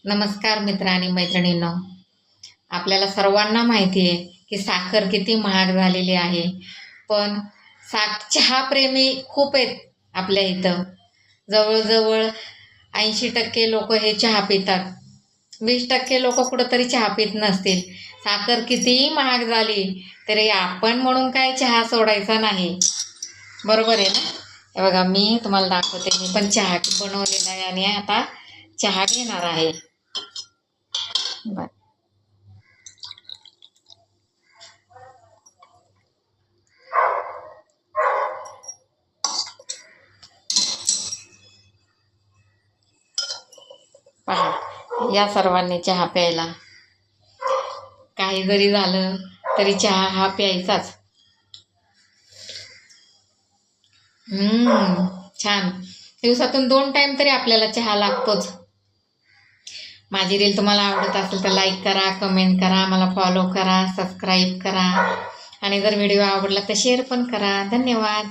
नमस्कार मित्र आणि मैत्रिणींनो. आपल्याला सर्वांना माहिती आहे की साखर किती महाग झालेली आहे. पण चहा प्रेमी खूप आहेत आपल्या इथं. जवळजवळ 80% लोक हे चहा पितात. 20% लोक कुठंतरी चहा पित नसतील. साखर कितीही महाग झाली तरी आपण म्हणून काय चहा सोडायचा नाही, बरोबर आहे ना? हे बघा, मी तुम्हाला दाखवते. मी पण चहा बनवलेला आहे आणि आता चहा घेणार आहे. बर, पहा, या सर्वांनी चहा प्यायला. काही जरी झालं तरी चहा हा प्यायचाच. छान. दिवसातून 2 टाइम तरी आपल्याला चहा लागतोच. माझी रील तुम्हाला आवडत असेल तर लाईक करा, कमेंट करा, मला फॉलो करा, सबस्क्राईब करा आणि जर व्हिडिओ आवडला तर शेअर पण करा. धन्यवाद.